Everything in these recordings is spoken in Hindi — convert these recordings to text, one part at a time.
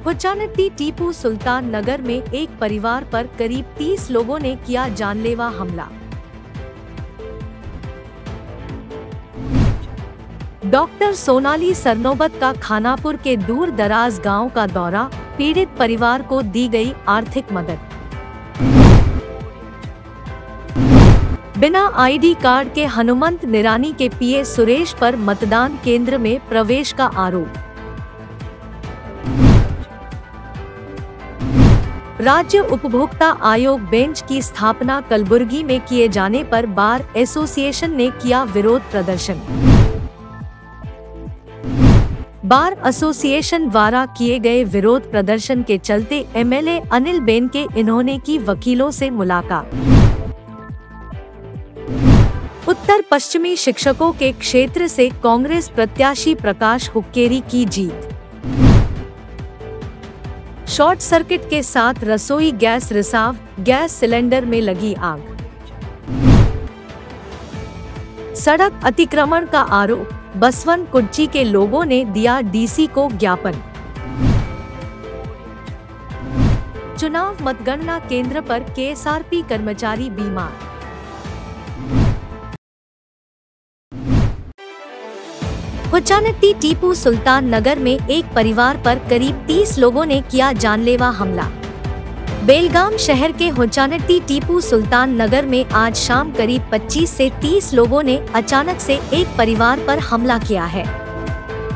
खुचानती टीपू सुल्तान नगर में एक परिवार पर करीब 30 लोगों ने किया जानलेवा हमला। डॉक्टर सोनाली सरनोबत का खानापुर के दूर दराज गांव का दौरा, पीड़ित परिवार को दी गई आर्थिक मदद। बिना आईडी कार्ड के हनुमंत निरानी के पीए सुरेश पर मतदान केंद्र में प्रवेश का आरोप। राज्य उपभोक्ता आयोग बेंच की स्थापना कलबुर्गी में किए जाने पर बार एसोसिएशन ने किया विरोध प्रदर्शन। बार एसोसिएशन द्वारा किए गए विरोध प्रदर्शन के चलते एमएलए अनिल बेन के इन्होंने की वकीलों से मुलाकात। उत्तर पश्चिमी शिक्षकों के क्षेत्र से कांग्रेस प्रत्याशी प्रकाश हुक्केरी की जीत। शॉर्ट सर्किट के साथ रसोई गैस रिसाव, गैस सिलेंडर में लगी आग। सड़क अतिक्रमण का आरोप, बसवंत कुर्ची के लोगों ने दिया डीसी को ज्ञापन। चुनाव मतगणना केंद्र पर केएसआरपी कर्मचारी बीमार। खुचानती टीपू सुल्तान नगर में एक परिवार पर करीब 30 लोगों ने किया जानलेवा हमला। बेलगाम शहर के खुचानती टीपू सुल्तान नगर में आज शाम करीब 25 से 30 लोगों ने अचानक से एक परिवार पर हमला किया है।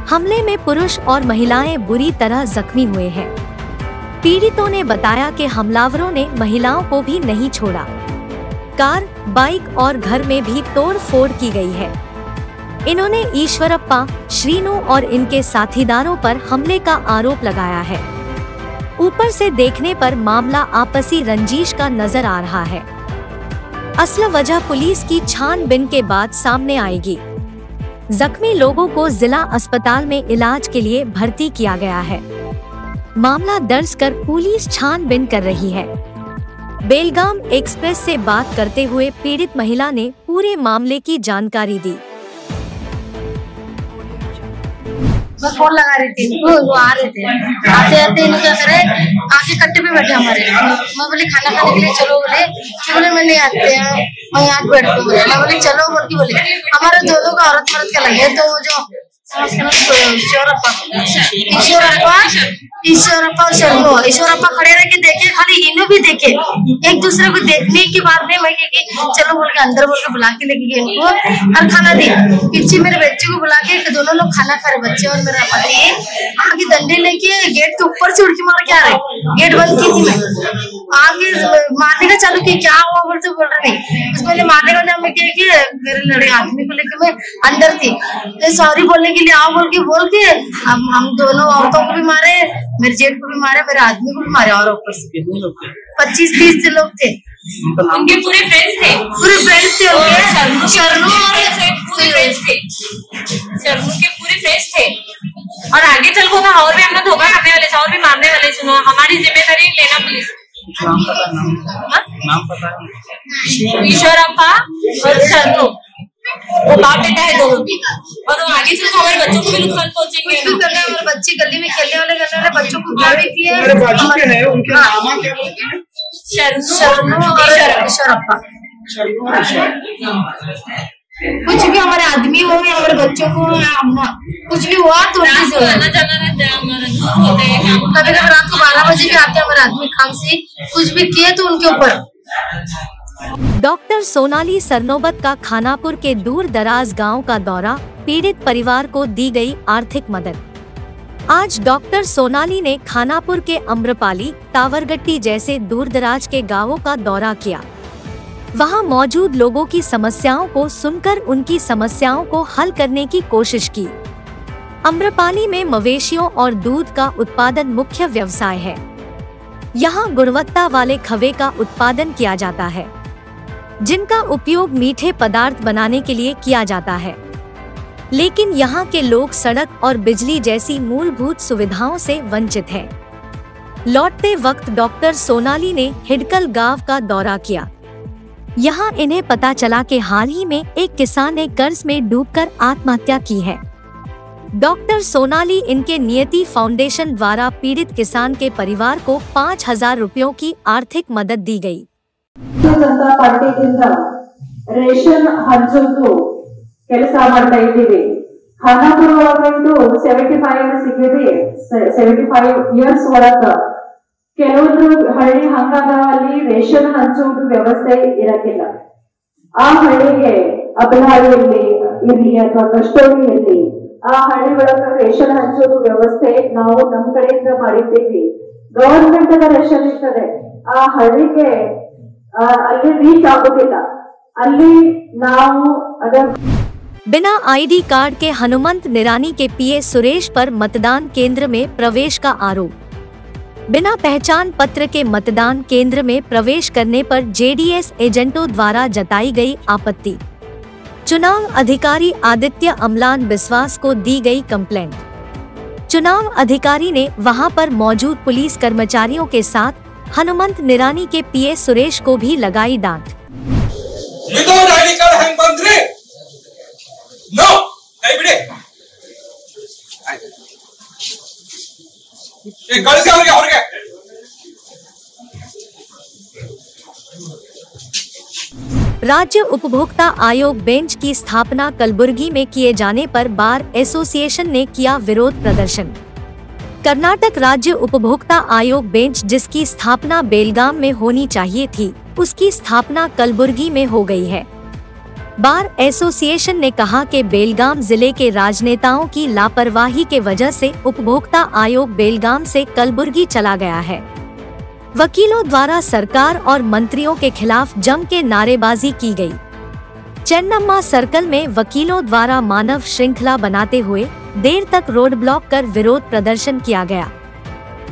हमले में पुरुष और महिलाएं बुरी तरह जख्मी हुए हैं। पीड़ितों ने बताया कि हमलावरों ने महिलाओं को भी नहीं छोड़ा। कार, बाइक और घर में भी तोड़ फोड़ की गई है। इन्होंने ईश्वरप्पा, श्रीनु और इनके साथीदारों पर हमले का आरोप लगाया है। ऊपर से देखने पर मामला आपसी रंजिश का नजर आ रहा है। असल वजह पुलिस की छानबीन के बाद सामने आएगी। जख्मी लोगों को जिला अस्पताल में इलाज के लिए भर्ती किया गया है। मामला दर्ज कर पुलिस छानबीन कर रही है। बेलगाम एक्सप्रेस से बात करते हुए पीड़ित महिला ने पूरे मामले की जानकारी दी। मैं फोन लगा रही थी, वो आ रहे थे। आते आते इन्हें क्या करे, आके कट्टे पे बैठे हमारे। मैं बोली खाना खाने के लिए चलो, बोले मैं नहीं आते हैं, मैं यहाँ बैठती हूँ। मैं बोली चलो, बोली हमारे दोनों का औरत मर्द का लगे। तो जो ईश्वरप्पा और शर्मो, ईश्वरप्पा खड़े रह के देखे, खाली इन्हों भी देखे, एक दूसरे को देखने की बात नहीं। मैं चलो बोल के अंदर बोल के बुला के लेके गए इनको और खाना दी। पीछे मेरे बच्चे को बुला के दोनों लोग खाना खा रहे, बच्चे और मेरा पति। आगे डंडे लेके गेट के ऊपर से उड़की मार के आ रहे। गेट बंद की थी, मैं आगे मारने का चालू की, क्या हुआ बोलते बोल रहे नहीं। उसको मैंने मारने का नाम किया कि मेरे लड़े आदमी को लेके मैं अंदर थी, सॉरी बोलने के लिए आओ बोल के हम दोनों औरतों को भी मारे, मेरे जेठ को भी मारे, मेरे आदमी को भी मारे। और ऊपर से 25-30 लोग थे। उनके पूरे फ्रेंड्स थे उनके। शर्मू पूरे फ्रेंड्स थे, शर्मू के पूरे फ्रेंड्स थे। और आगे चल को था और भी हमने धोखा करने वाले थे और भी मारने वाले। सुनो, हमारी जिम्मेदारी लेना प्लीज। नाम पता है? ईश्वरप्पा और शर्मू, वो बाप बेटा है दोनों भी। और वो आगे चल हमारे बच्चों को भी नुकसान पहुंचेंगे। हमारे बच्चे गली में खेलने वाले बच्चों को भी किए। उनके नाम क्या बोलते हैं? शर्मू और ईश्वरप्पा। कुछ भी हमारे आदमी हो या हमारे बच्चों को कुछ भी हुआ तो कभी कभी रात को 12 बजे भी आते हैं हमारे आदमी काम से। कुछ भी किए तो उनके ऊपर। डॉक्टर सोनाली सरनोबत का खानापुर के दूर दराज गांव का दौरा, पीड़ित परिवार को दी गई आर्थिक मदद। आज डॉक्टर सोनाली ने खानापुर के अम्रपाली, तावरगट्टी जैसे दूरदराज के गांवों का दौरा किया। वहां मौजूद लोगों की समस्याओं को सुनकर उनकी समस्याओं को हल करने की कोशिश की। अम्रपाली में मवेशियों और दूध का उत्पादन मुख्य व्यवसाय है। यहाँ गुणवत्ता वाले खवे का उत्पादन किया जाता है, जिनका उपयोग मीठे पदार्थ बनाने के लिए किया जाता है। लेकिन यहाँ के लोग सड़क और बिजली जैसी मूलभूत सुविधाओं से वंचित हैं। लौटते वक्त डॉक्टर सोनाली ने हिडकल गांव का दौरा किया। यहाँ इन्हें पता चला कि हाल ही में एक किसान ने कर्ज में डूबकर आत्महत्या की है। डॉक्टर सोनाली इनके नियति फाउंडेशन द्वारा पीड़ित किसान के परिवार को 5,000 रुपयों की आर्थिक मदद दी गई। जनता पार्टीಯಿಂದ ರೇಷನ್ ಹಂಚೋದು ಕೆಲಸ ಮಾಡ್ತಾ ಇದ್ದೀವಿ। ಖಾನಾಪುರ ಒಳಗಂತೂ 75 ಸಿಕ್ಕಿದೆ। 75 ಇಯರ್ಸ್ ಒಳಗ ಕೆಲವೊಂದು ಹಳ್ಳಿ ಹಂಗಾದಲ್ಲಿ ರೇಷನ್ ಹಂಚೋದು ವ್ಯವಸ್ಥೆ ಇರಕ್ಕಿಲ್ಲ। ಆ ಹಳ್ಳಿಗೆ ಅಬಲಹಳ್ಳಿಯಲ್ಲಿ ಇರಲಿ ಅಥವಾ ಕಷ್ಟೋಳಿಯಲ್ಲಿ ಆ ಹಳ್ಳಿ ಒಳಗ ರೇಷನ್ ಹಂಚೋದು ವ್ಯವಸ್ಥೆ ನಾವು ನಮ್ಮ ಕಡೆಯಿಂದ ಮಾಡಿದ್ದೀವಿ। ಗವರ್ಮೆಂಟ್ ರೇಷನ್ ಇರ್ತದೆ, ಆ ಹಳ್ಳಿಗೆ ಅಲ್ಲಿ ರೀಚ್ ಆಗೋದಿಲ್ಲ। ಅಲ್ಲಿ ನಾವು अगर बिना आईडी कार्ड के हनुमंत निरानी के पीए सुरेश पर मतदान केंद्र में प्रवेश का आरोप। बिना पहचान पत्र के मतदान केंद्र में प्रवेश करने पर जेडीएस एजेंटों द्वारा जताई गई आपत्ति। चुनाव अधिकारी आदित्य अमलान बिस्वास को दी गई कंप्लेंट। चुनाव अधिकारी ने वहां पर मौजूद पुलिस कर्मचारियों के साथ हनुमंत निरानी के पीए सुरेश को भी लगाई डांट। विदाउट आईडी कार्ड ಹೆಂಗ್ ಬಂದ್ರಿ? नो नहीं बिड़े ये कಳಿಸಿ ಅವರಿಗೆ राज्य उपभोक्ता आयोग बेंच की स्थापना कलबुर्गी में किए जाने पर बार एसोसिएशन ने किया विरोध प्रदर्शन। कर्नाटक राज्य उपभोक्ता आयोग बेंच जिसकी स्थापना बेलगाम में होनी चाहिए थी, उसकी स्थापना कलबुर्गी में हो गई है। बार एसोसिएशन ने कहा कि बेलगाम जिले के राजनेताओं की लापरवाही के वजह से उपभोक्ता आयोग बेलगाम से कलबुर्गी चला गया है। वकीलों द्वारा सरकार और मंत्रियों के खिलाफ जम के नारेबाजी की गई। चेन्नम्मा सर्कल में वकीलों द्वारा मानव श्रृंखला बनाते हुए देर तक रोड ब्लॉक कर विरोध प्रदर्शन किया गया।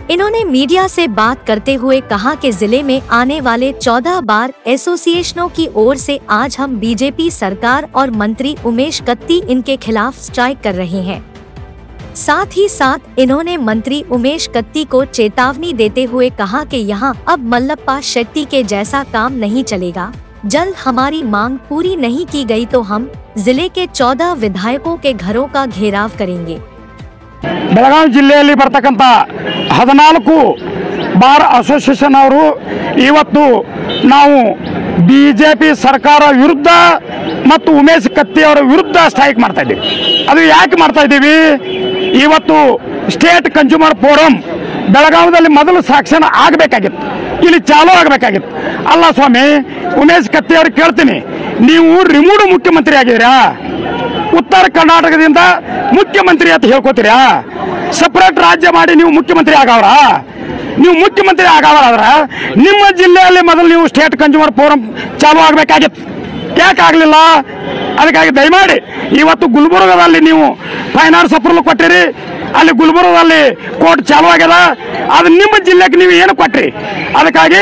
इन्होंने मीडिया से बात करते हुए कहा कि जिले में आने वाले 14 बार एसोसिएशनों की ओर से आज हम बीजेपी सरकार और मंत्री उमेश कत्ती इनके खिलाफ स्ट्राइक कर रहे हैं। साथ ही साथ इन्होंने मंत्री उमेश कत्ती को चेतावनी देते हुए कहा कि यहाँ अब मल्लप्पा शेट्टी के जैसा काम नहीं चलेगा। जल्द हमारी मांग पूरी नहीं की गई तो हम जिले के 14 विधायकों के घरों का घेराव करेंगे। ಬೆಳಗಾವಿ ಜಿಲ್ಲೆಯಲ್ಲಿ ಬರತಕ್ಕಂತ 14 ಬಾರ್ ಅಸೋಸಿಯೇಷನ್ ಅವರು ಇವತ್ತು ನಾವು ಬಿಜೆಪಿ ಸರ್ಕಾರ ವಿರುದ್ಧ ಮತ್ತು ಉಮೇಶ್ ಕತ್ತಿ ಅವರ ವಿರುದ್ಧ ಸ್ಟ್ರೈಕ್ ಮಾಡ್ತಾ ಇದ್ದೀವಿ। ಅದು ಯಾಕೆ ಮಾಡ್ತಾ ಇದ್ದೀವಿ? ಇವತ್ತು ಸ್ಟೇಟ್ ಕನ್ಸ್ಯೂಮರ್ ಫೋರಂ ಬೆಳಗಾವಿಯಲ್ಲಿ ಮೊದಲು ಸಾಕ್ಷನ್ ಆಗಬೇಕಾಗಿತ್ತು, ಇಲ್ಲಿ ಚಾಲೂ ಆಗಬೇಕಾಗಿತ್ತು। ಅಲ್ಲ ಸ್ವಾಮಿ, ಉಮೇಶ್ ಕತ್ತಿ ಅವ್ರಿಗೆ ಕೇಳ್ತೀನಿ, ನೀವು ರಿಮೂವ್ ಮುಖ್ಯಮಂತ್ರಿ ಆಗಿದ್ದೀರಾ? ಉತ್ತರ ಕರ್ನಾಟಕದಿಂದ ಮುಖ್ಯಮಂತ್ರಿ ಅಂತ ಹೇಳ್ಕೋತೀರಾ? ಸಪರೇಟ್ ರಾಜ್ಯ ಮಾಡಿ ನೀವು ಮುಖ್ಯಮಂತ್ರಿ ಆಗವ್ರ? ನೀವು ಮುಖ್ಯಮಂತ್ರಿ ಆಗವರಾದ್ರ ನಿಮ್ಮ ಜಿಲ್ಲೆಯಲ್ಲಿ ಮೊದಲು ನೀವು ಸ್ಟೇಟ್ ಕನ್ಸ್ಯೂಮರ್ ಫೋರಂ ಚಾಲೂ ಆಗಬೇಕಾಗಿತ್ತು, ಯಾಕೆ ಆಗಲಿಲ್ಲ? ಅದಕ್ಕಾಗಿ ದಯಮಾಡಿ ಇವತ್ತು ಗುಲ್ಬರ್ಗದಲ್ಲಿ ನೀವು ಫೈನಾನ್ಸ್ ಅಪ್ರೂವಲ್ ಕೊಟ್ಟಿರಿ, ಅಲ್ಲಿ ಗುಲ್ಬರ್ಗದಲ್ಲಿ ಕೋರ್ಟ್ ಚಾಲೂ ಆಗ್ಯದ, ಅದು ನಿಮ್ಮ ಜಿಲ್ಲೆಗೆ ನೀವು ಏನು ಕೊಟ್ರಿ? ಅದಕ್ಕಾಗಿ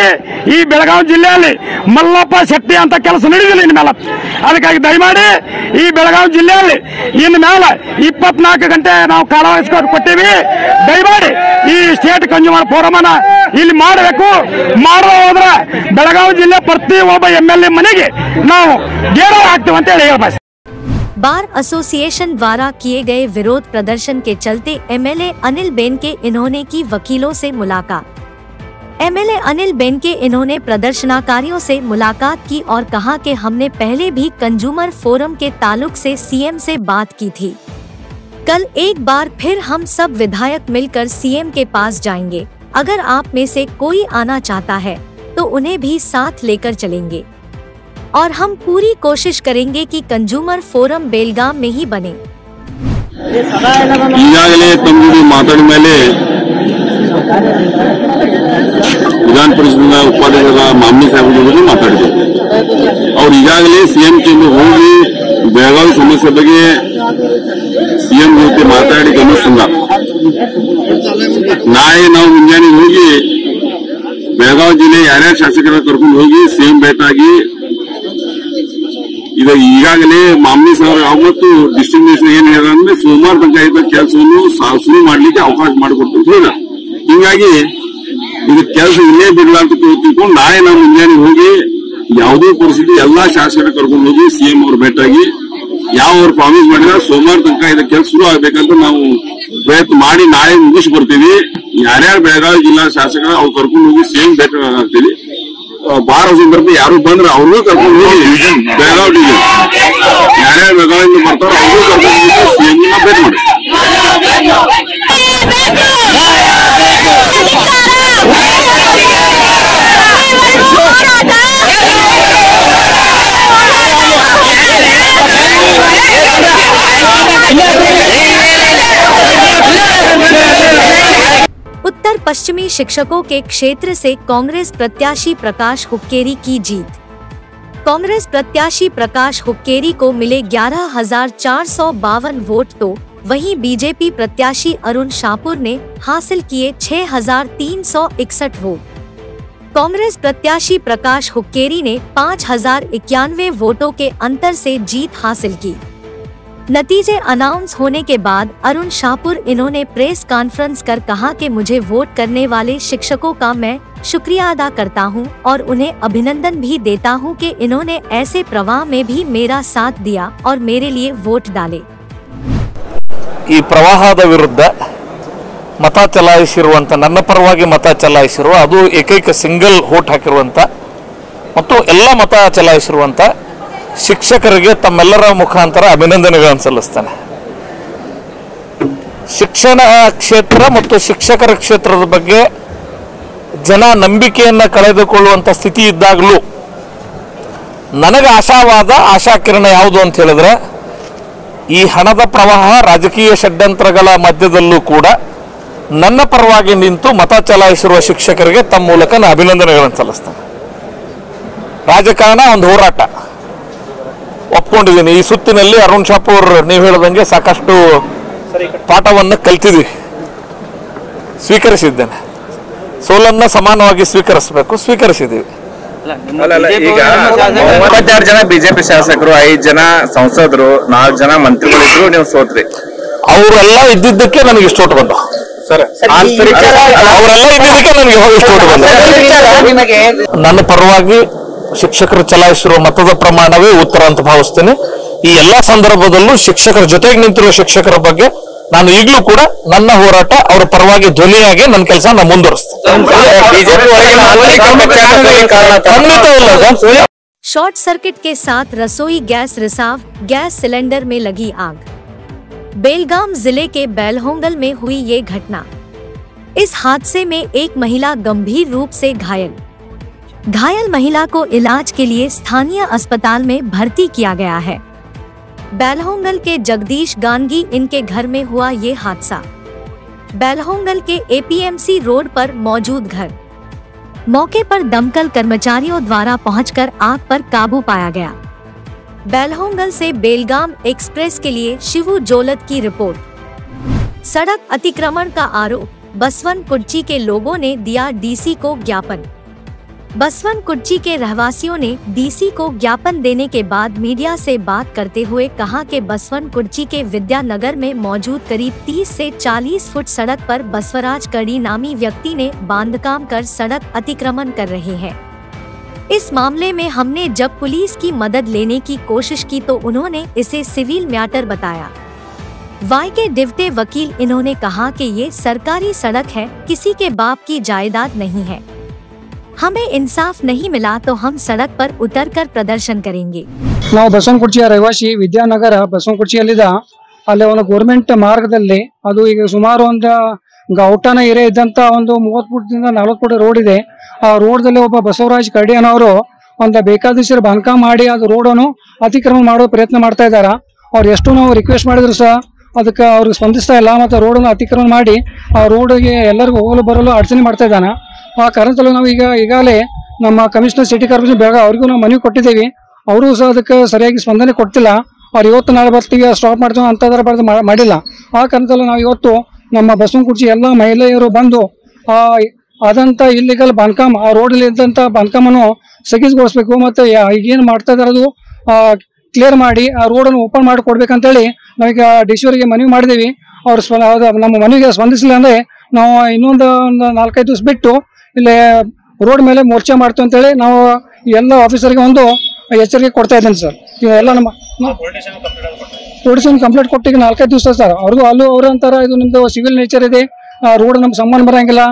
ಈ ಬೆಳಗಾವಿ ಜಿಲ್ಲೆಯಲ್ಲಿ ಮಲ್ಲಪ್ಪ ಶೆಟ್ಟಿ ಅಂತ ಕೆಲಸ ನಡೆದಿಲ್ಲ ಇನ್ಮೇಲೆ। ಅದಕ್ಕಾಗಿ ದಯಮಾಡಿ ಈ ಬೆಳಗಾವಿ ಜಿಲ್ಲೆಯಲ್ಲಿ ಇನ್ಮೇಲೆ 24 ಗಂಟೆ ನಾವು ಕಾಲಾವಕಾಶ ಕೊಟ್ಟಿವಿ, ದಯಮಾಡಿ ಈ ಸ್ಟೇಟ್ ಕನ್ಸ್ಯೂಮರ್ ಫೋರಮ್ ಅನ್ನ ಇಲ್ಲಿ ಮಾಡಬೇಕು। ಮಾಡೋ ಹೋದ್ರೆ ಬೆಳಗಾವಿ ಜಿಲ್ಲೆ ಪ್ರತಿ ಒಬ್ಬ MLA ಮನೆಗೆ ನಾವು ಗೇರಾವ್ ಆಗ್ತೀವಿ ಅಂತ ಹೇಳಿ ಹೇಳ್ಬಾಸ್। बार एसोसिएशन द्वारा किए गए विरोध प्रदर्शन के चलते MLA अनिल बेनके इन्होंने की वकीलों से मुलाकात। MLA अनिल बेनके इन्होंने प्रदर्शनकारियों से मुलाकात की और कहा कि हमने पहले भी कंज्यूमर फोरम के ताल्लुक से CM से बात की थी। कल एक बार फिर हम सब विधायक मिलकर CM के पास जाएंगे। अगर आप में से कोई आना चाहता है तो उन्हें भी साथ लेकर चलेंगे और हम पूरी कोशिश करेंगे कि कंज्यूमर फोरम बेलगाम में ही बने। ಈಗಾಗಲೇ ತಮ್ಮದು ಮಾತಾಡಿದ ಮೇಲೆ ವಿಧಾನ ಪರಿಷತ್ನ ಉಪಾಧ್ಯಕ್ಷರ ಮಾಮನಿ ಸಾಹೇಬ್ ಜೊತೆ ಮಾತಾಡಿದ್ರು। ಅವ್ರು ಈಗಾಗಲೇ CM ಕೇಂದ್ರ ಹೋಗಿ ಬೆಳಗಾವಿ ಸಮಸ್ಯೆ ಬಗ್ಗೆ CM ಜೊತೆ ಮಾತಾಡಿ ಗಮನಿಸಿದ ನಾಳೆ ನಾವು ಮುಂಜಾನೆ ಹೋಗಿ ಬೆಳಗಾವಿ ಜಿಲ್ಲೆ ಯಾರ್ಯಾರು ಶಾಸಕರ ಕರ್ಕೊಂಡು ಹೋಗಿ CM ಭೇಟಿಯಾಗಿ ಈಗಾಗಲೇ ಮಾಮನಿ ಸಾಹೇಬ್ ಅವತ್ತು ಡಿಸ್ಟ್ರಿಬ್ಯೂಷನ್ ಏನ್ ಹೇಳಿದ್ರೆ ಸೋಮವಾರ ಪಂಚಾಯತ್ ಕೆಲಸವನ್ನು ಶುರು ಮಾಡ್ಲಿಕ್ಕೆ ಅವಕಾಶ ಮಾಡಿಕೊಟ್ಟಿಲ್ಲ, ಹೀಗಾಗಿ ಇದು ಕೆಲಸ ಇಲ್ಲೇ ಬಿಡಲ್ಲ ಅಂತ ತಿಳ್ಕೊಂಡು ನಾಳೆ ನಾವು ಮುಂಜಾನೆ ಹೋಗಿ ಯಾವುದೇ ಪರಿಸ್ಥಿತಿ ಎಲ್ಲಾ ಶಾಸಕರ ಕರ್ಕೊಂಡು ಹೋಗಿ CM ಅವ್ರ ಭೇಟಿಯಾಗಿ ಯಾವ ಅವ್ರು ಪ್ರಾಮಿಸ್ ಮಾಡಿದ್ರೆ ಸೋಮವಾರ ತನಕ ಇದಕ್ಕೆ ಕೆಲಸ ಶುರು ಆಗ್ಬೇಕಂತ ನಾವು ಪ್ರಯತ್ನ ಮಾಡಿ ನಾಳೆ ಮುಗಿಸಿ ಬರ್ತೀವಿ. ಯಾರ್ಯಾರು ಬೆಳಗಾವಿ ಜಿಲ್ಲಾ ಶಾಸಕರ ಅವ್ರು ಕರ್ಕೊಂಡು ಹೋಗಿ ಸೇಮ್ ಭೇಟಿ ಆಗ್ತೀವಿ. ಬಾರ ಸಂದರ್ಭ ಯಾರು ಬಂದ್ರೆ ಅವ್ರಿಗೂ ಕರ್ಕೊಂಡು ಹೋಗಿ ಬೆಳಗಾವಿ ಡಿವಿಷನ್ ಯಾರ್ಯಾರು ಬೆಳಗಾವಿಯಿಂದ ಬರ್ತಾರೋ ಅವ್ರಿಗೂ ಕರ್ಕೊಂಡು ಹೋಗಿ ಸೇಮ್ ಭೇಟಿ ಮಾಡಿ. उत्तर पश्चिमी शिक्षकों के क्षेत्र से कांग्रेस प्रत्याशी प्रकाश हुक्केरी की जीत। कांग्रेस प्रत्याशी प्रकाश हुक्केरी को मिले 11,452 वोट तो वहीं बीजेपी प्रत्याशी अरुण शाहपुर ने हासिल किए 6,361 वोट। कांग्रेस प्रत्याशी प्रकाश हुक्केरी ने 5,091 वोटों के अंतर से जीत हासिल की। नतीजे अनाउंस होने के बाद अरुण शाहपुर इन्होंने प्रेस कॉन्फ्रेंस कर कहा कि मुझे वोट करने वाले शिक्षकों का मैं शुक्रिया अदा करता हूं और उन्हें अभिनंदन भी देता हूं कि इन्होंने ऐसे प्रवाह में भी मेरा साथ दिया और मेरे लिए वोट डाले। ಈ ಪ್ರವಾಹದ ವಿರುದ್ಧ ಮತ ಚಲಾಯಿಸಿರುವಂತ ನನ್ನ ಪರವಾಗಿ ಮತ ಚಲಾಯಿಸಿರುವ ಅದು ಏಕೈಕ ಸಿಂಗಲ್ ವೋಟ್ ಹಾಕಿರುವಂತ ಮತ್ತು ಎಲ್ಲ ಮತ ಚಲಾಯಿಸಿರುವಂತ ಶಿಕ್ಷಕರಿಗೆ ತಮ್ಮೆಲ್ಲರ ಮುಖಾಂತರ ಅಭಿನಂದನೆಗಳನ್ನು ಸಲ್ಲಿಸ್ತೇನೆ. ಶಿಕ್ಷಣ ಕ್ಷೇತ್ರ ಮತ್ತು ಶಿಕ್ಷಕರ ಕ್ಷೇತ್ರದ ಬಗ್ಗೆ ಜನ ನಂಬಿಕೆಯನ್ನು ಕಳೆದುಕೊಳ್ಳುವಂತ ಸ್ಥಿತಿ ಇದ್ದಾಗಲೂ ನನಗೆ ಆಶಾಕಿರಣ ಯಾವುದು ಅಂತ ಹೇಳಿದ್ರೆ ಈ ಹಣದ ಪ್ರವಾಹ ರಾಜಕೀಯ ಷಡ್ಯಂತ್ರಗಳ ಮಧ್ಯದಲ್ಲೂ ಕೂಡ ನನ್ನ ಪರವಾಗಿ ನಿಂತು ಮತ ಚಲಾಯಿಸಿರುವ ಶಿಕ್ಷಕರಿಗೆ ತಮ್ಮ ಮೂಲಕ ನಾನು ಅಭಿನಂದನೆಗಳನ್ನು ಸಲ್ಲಿಸ್ತೇನೆ. ರಾಜಕಾರಣ ಒಂದು ಹೋರಾಟ ಒಪ್ಕೊಂಡಿದ್ದೀನಿ. ಈ ಸುತ್ತಿನಲ್ಲಿ ಅರುಣ್ ಶಾಹಪುರ್ ನೀವು ಹೇಳಿದಂಗೆ ಸಾಕಷ್ಟು ಪಾಠವನ್ನು ಕಲ್ತಿದ್ದೀವಿ, ಸ್ವೀಕರಿಸಿದ್ದೇನೆ. ಸೋಲನ್ನ ಸಮಾನವಾಗಿ ಸ್ವೀಕರಿಸಿದ್ದೀವಿ. ಈಗ 22 ಜನ ಬಿಜೆಪಿ ಶಾಸಕರು, 5 ಜನ ಸಂಸದರು, 4 ಜನ ಮಂತ್ರಿಗಳಿದ್ರು, ನೀವು ಸೋತ್ರಿ. ಅವರೆಲ್ಲ ಇದ್ದಿದ್ದಕ್ಕೆ ನನಗೆ ಇಷ್ಟು ಓಟ್ ಬಂದ ಸರ್. ಅವರೆಲ್ಲ ಇದ್ದಿದ್ದಕ್ಕೆ ನನಗೆ ಇಷ್ಟು ಓಟ್ ಬಂದ. ನನ್ನ ಪರವಾಗಿ ಶಿಕ್ಷಕರು ಚಲಾಯಿಸಿರುವ ಮತದ ಪ್ರಮಾಣವೇ ಉತ್ತರ ಅಂತ ಭಾವಿಸ್ತೇನೆ. ಈ ಎಲ್ಲಾ ಸಂದರ್ಭದಲ್ಲೂ ಶಿಕ್ಷಕರ ಜೊತೆಗೆ ನಿಂತಿರುವ ಶಿಕ್ಷಕರ ಬಗ್ಗೆ ನಾನು ಈಗಲೂ ಕೂಡ ನನ್ನ ಹೋರಾಟ ಅವರ ಪರವಾಗಿ ಧ್ವನಿಯಾಗಿ ನನ್ನ ಕೆಲಸ ನಾನು ಮುಂದುವರಿಸ್ತೇನೆ. शॉर्ट सर्किट के साथ रसोई गैस रिसाव, गैस सिलेंडर में लगी आग। बेलगाम जिले के बैलहोंगल में हुई ये घटना। इस हादसे में एक महिला गंभीर रूप से घायल महिला को इलाज के लिए स्थानीय अस्पताल में भर्ती किया गया है। बैलहोंगल के जगदीश गानगी इनके घर में हुआ ये हादसा। बैलहोंगल के APMC रोड पर मौजूद घर। मौके पर दमकल कर्मचारियों द्वारा पहुंचकर आग पर काबू पाया गया। बैलहोंगल से बेलगाम एक्सप्रेस के लिए शिवू जोलत की रिपोर्ट। सड़क अतिक्रमण का आरोप, बसवन कुर्ची के लोगों ने दिया DC को ज्ञापन। बसवन कुर्ची के रहवासियों ने DC को ज्ञापन देने के बाद मीडिया से बात करते हुए कहा कि बसवन कुर्ची के विद्यानगर में मौजूद करीब 30 से 40 फुट सड़क पर बसवराज कड़ी नामी व्यक्ति ने बांधकाम कर सड़क अतिक्रमण कर रहे हैं। इस मामले में हमने जब पुलिस की मदद लेने की कोशिश की तो उन्होंने इसे सिविल मैटर बताया। वाई के डिप्टी वकील इन्होंने कहा कि ये सरकारी सड़क है, किसी के बाप की जायदाद नहीं है। हमें इंसाफ नहीं मिला तो हम सड़क पर उतरकर प्रदर्शन करेंगे। ನಾವು ಬಸವನಕುರ್ಚಿಯ ರಹಿವಾಸಿ ವಿದ್ಯಾನಗರ ಬಸವನಕುರ್ಚಿಯಲ್ಲಿದ್ದ ಅಲ್ಲಿ ಒಂದು ಗೌರ್ಮೆಂಟ್ ಮಾರ್ಗದಲ್ಲಿ ಅದು ಈಗ ಸುಮಾರು ಒಂದು ಔಟಾನ ಏರಿಯಾ ಇದ್ದಂತ ಒಂದು 30 ಫುಟ್ದಿಂದ 40 ಫುಟ್ ರೋಡ್ ಇದೆ. ಆ ರೋಡ್ದಲ್ಲಿ ಒಬ್ಬ ಬಸವರಾಜ್ ಕರ್ಡಿಯನವರು ಒಂದು ಬೇಕಾದಷ್ಟು ಬಾಂಧಕಾಮ ಮಾಡಿ ಅದು ರೋಡನ್ನು ಅತಿಕ್ರಮಣ ಮಾಡೋ ಪ್ರಯತ್ನ ಮಾಡ್ತಾ ಇದ್ದಾರೆ. ಅವ್ರು ಎಷ್ಟು ನಾವು ರಿಕ್ವೆಸ್ಟ್ ಮಾಡಿದ್ರು ಸಹ ಅದಕ್ಕೆ ಅವ್ರಿಗೆ ಸ್ಪಂದಿಸ್ತಾ ಇಲ್ಲ. ಮತ್ತು ರೋಡನ್ನು ಅತಿಕ್ರಮಣ ಮಾಡಿ ಆ ರೋಡ್ಗೆ ಎಲ್ಲರಿಗೂ ಹೋಗಲು ಬರಲು ಅಡಚಣೆ ಮಾಡ್ತಾ ಇದ್ದಾನೆ. ಆ ಕಾರಣದಲ್ಲಿ ನಾವು ಈಗಾಗಲೇ ನಮ್ಮ ಕಮಿಷನರ್ ಸಿಟಿ ಕಾರ್ಪೊರೇಷನ್ ಬೇಗ ಅವ್ರಿಗೂ ನಾವು ಮನವಿ ಕೊಟ್ಟಿದ್ದೀವಿ. ಅವರು ಸಹ ಅದಕ್ಕೆ ಸರಿಯಾಗಿ ಸ್ಪಂದನೆ ಕೊಡ್ತಿಲ್ಲ. ಅವ್ರು ಇವತ್ತು ನಾಳೆ ಬರ್ತೀವಿ ಸ್ಟಾಪ್ ಮಾಡ್ತೀವಿ ಅಂತಂದ್ರೆ ಮಾಡಿಲ್ಲ. ಆ ಕಾರಣದಲ್ಲಿ ನಾವು ಇವತ್ತು ನಮ್ಮ ಬಸವನಕುರ್ಚಿ ಎಲ್ಲ ಮಹಿಳೆಯರು ಬಂದು ಆದಂಥ ಇಲ್ಲಿಗಲ್ ಬಾಂಧಕಾಮ ಆ ರೋಡಲ್ಲಿ ಇದ್ದಂಥ ಬಾಂಧಕಾಮನ್ನು ಸ್ಥಗಿತಗೊಳಿಸಬೇಕು ಮತ್ತು ಈಗೇನು ಮಾಡ್ತಾ ಇದ್ದಾರೆ ಅದು ಕ್ಲಿಯರ್ ಮಾಡಿ ಆ ರೋಡನ್ನು ಓಪನ್ ಮಾಡಿ ಕೊಡ್ಬೇಕಂತೇಳಿ ನಾವೀಗ DC ಅವರಿಗೆ ಮನವಿ ಮಾಡಿದ್ದೀವಿ. ಅವ್ರು ನಮ್ಮ ಮನವಿಗೆ ಸ್ಪಂದಿಸಲಿಲ್ಲ ಅಂದರೆ ನಾವು ಇನ್ನೊಂದು 4-5 ದಿವಸ ಬಿಟ್ಟು ಇಲ್ಲಿ ರೋಡ್ ಮೇಲೆ ಮೋರ್ಚೆ ಮಾಡ್ತೀವಿ ಅಂತೇಳಿ ನಾವು ಎಲ್ಲ ಆಫೀಸರ್ಗೆ ಒಂದು ಎಚ್ಚರಿಕೆ ಕೊಡ್ತಾ ಇದ್ದೇನೆ ಸರ್. ಇವೆಲ್ಲ ನಮ್ಮ ಪೊಲಿಟಿಷನ್ ಕಂಪ್ಲೇಂಟ್ ಕೊಟ್ಟು ಈಗ 4-5 ದಿವಸ ಸರ್. ಅವ್ರಿಗೂ ಅವ್ರು ಅಂತಾರ ಇದು ನಿಮ್ದು ಸಿವಿಲ್ ನೇಚರ್ ಇದೆ, ರೋಡ್ ನಮ್ಗೆ ಸಂಬಂಧ ಬರಂಗಿಲ್ಲ,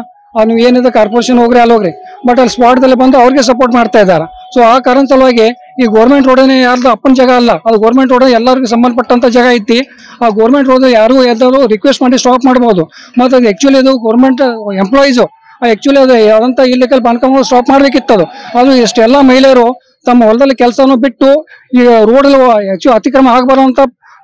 ನೀವು ಏನಿದೆ ಕಾರ್ಪೊರೇಷನ್ ಹೋಗ್ರಿ ಅಲ್ಲಿ ಹೋಗ್ರಿ, ಬಟ್ ಅಲ್ಲಿ ಸ್ಪಾಟ್ದಲ್ಲಿ ಬಂದು ಅವ್ರಿಗೆ ಸಪೋರ್ಟ್ ಮಾಡ್ತಾ ಇದ್ದಾರೆ. ಸೊ ಆ ಕಾರಣ ಸಲುವಾಗಿ ಈ ಗೌರ್ಮೆಂಟ್ ರೋಡೇ ಯಾರ್ದು ಅಪ್ಪನ ಜಾಗ ಅಲ್ಲ, ಅದು ಗೌರ್ಮೆಂಟ್ ರೋಡ್ ಎಲ್ಲರಿಗೂ ಸಂಬಂಧಪಟ್ಟಂತ ಜಾಗ ಐತಿ. ಆ ಗೌರ್ಮೆಂಟ್ ರೋಡ್ ಯಾರು ಎಲ್ಲರೂ ರಿಕ್ವೆಸ್ಟ್ ಮಾಡಿ ಸ್ಟಾಪ್ ಮಾಡ್ಬೋದು. ಮತ್ತು ಅದು ಆಕ್ಚುಲಿ ಅದು ಗೌರ್ಮೆಂಟ್ ಎಂಪ್ಲಾಯೀಸು ಆಕ್ಚುಲಿ ಅದು ಯಾವಂತ ಇಲ್ಲಿಕಲ್ ಬಾಂಧಕಾಮ ಸ್ಟಾಪ್ ಮಾಡ್ಬೇಕಿತ್ತು. ಅದು ಇಷ್ಟೆಲ್ಲ ಮಹಿಳೆಯರು ತಮ್ಮ ಹೊಲದಲ್ಲಿ ಕೆಲಸವನ್ನು ಬಿಟ್ಟು ಈ ರೋಡ್ ಅತಿಕ್ರಮ ಆಗಬಾರಂತ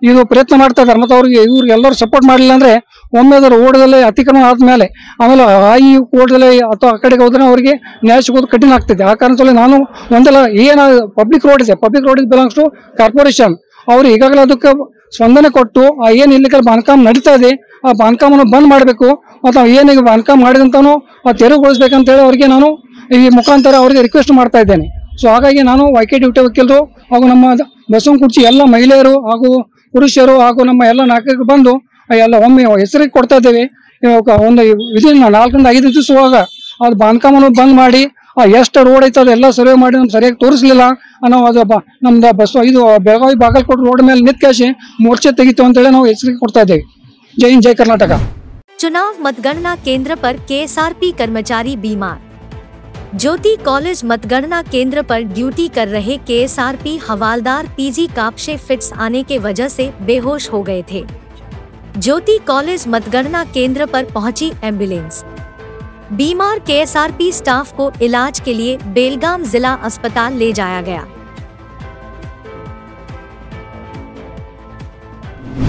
ಇದು ಪ್ರಯತ್ನ ಮಾಡ್ತಾ ಇದ್ದಾರೆ. ಮತ್ತು ಅವ್ರಿಗೆ ಎಲ್ಲರೂ ಸಪೋರ್ಟ್ ಮಾಡಲಿಲ್ಲ ಅಂದ್ರೆ ಒಮ್ಮೆ ಅದರ ರೋಡಲ್ಲಿ ಅತಿಕ್ರಮ ಆದ್ಮೇಲೆ ಆಮೇಲೆ ಈ ಕೋರ್ಟ್ದಲ್ಲಿ ಅಥವಾ ಆ ಕಡೆಗೆ ಹೋದ್ರೆ ಅವರಿಗೆ ನ್ಯಾಯ ಸಿಗೋದು ಕಠಿಣ ಆಗ್ತದೆ. ಆ ಕಾರಣದಲ್ಲಿ ನಾನು ಒಂದೆಲ್ಲ ಏನು ಪಬ್ಲಿಕ್ ರೋಡ್ ಇದೆ, public road belongs to corporation. ಅವರು ಈಗಾಗಲೇ ಅದಕ್ಕೆ ಸ್ಪಂದನೆ ಕೊಟ್ಟು ಆ ಏನು ಇಲ್ಲಿಕಲ್ ಬಾಂಧಕಾಮ ನಡೀತಾ ಇದೆ ಆ ಬಾಂಧಕಾಮನ್ನು ಬಂದ್ ಮಾಡಬೇಕು, ಮತ್ತು ಏನೀಗ ಬಾಂಧಕಾಮ ಮಾಡಿದಂತಾನು ತೆರವುಗೊಳಿಸ್ಬೇಕಂತೇಳಿ ಅವರಿಗೆ ನಾನು ಈ ಮುಖಾಂತರ ಅವರಿಗೆ ರಿಕ್ವೆಸ್ಟ್ ಮಾಡ್ತಾ ಇದ್ದೇನೆ. ಸೊ ಹಾಗಾಗಿ ನಾನು YK ಡ್ಯೂಟಿ ವಕೀಲರು ಹಾಗೂ ನಮ್ಮ ಬಸವನಕುರ್ಚಿ ಎಲ್ಲ ಮಹಿಳೆಯರು ಹಾಗೂ ಪುರುಷರು ಹಾಗೂ ನಮ್ಮ ಎಲ್ಲ ನಾಯಕರಿಗೆ ಬಂದು ಎಲ್ಲ ಒಮ್ಮೆ ಹೆಸರಿಗೆ ಕೊಡ್ತಾ ಇದ್ದೇವೆ. ಒಂದು ವಿದಿನ್ 4-5 ದಿವಸವಾಗ ಅದು ಬಾಂಧಕಾಮನ್ನು ಬಂದ್ ಮಾಡಿ ಎಷ್ಟು ರೋಡ್ ಐತೆ ಅದೆಲ್ಲ ಸರ್ವೆ ಮಾಡಿ ನಮ್ಗೆ ಸರಿಯಾಗಿ ತೋರಿಸಲಿಲ್ಲ. ನಾವು ಅದು ನಮ್ದು ಇದು ಬೆಳಗಾವಿ ಬಾಗಲಕೋಟೆ ರೋಡ್ ಮೇಲೆ ನಿಂತ್ಕಾಶಿ ಮೋರ್ಚೆ ತೆಗಿತು ಅಂತೇಳಿ ನಾವು ಹೆಸರಿಗೆ ಕೊಡ್ತಾ ಇದ್ದೇವೆ. जय हिंद, जय कर्नाटका। चुनाव मतगणना केंद्र पर KSRP कर्मचारी बीमार। ज्योति कॉलेज मतगणना केंद्र पर ड्यूटी कर रहे KSRP हवालदार PG कापशे फिट्स आने के वजह से बेहोश हो गए थे। ज्योति कॉलेज मतगणना केंद्र पर पहुंची एम्बुलेंस। बीमार KSRP स्टाफ को इलाज के लिए बेलगाम जिला अस्पताल ले जाया गया।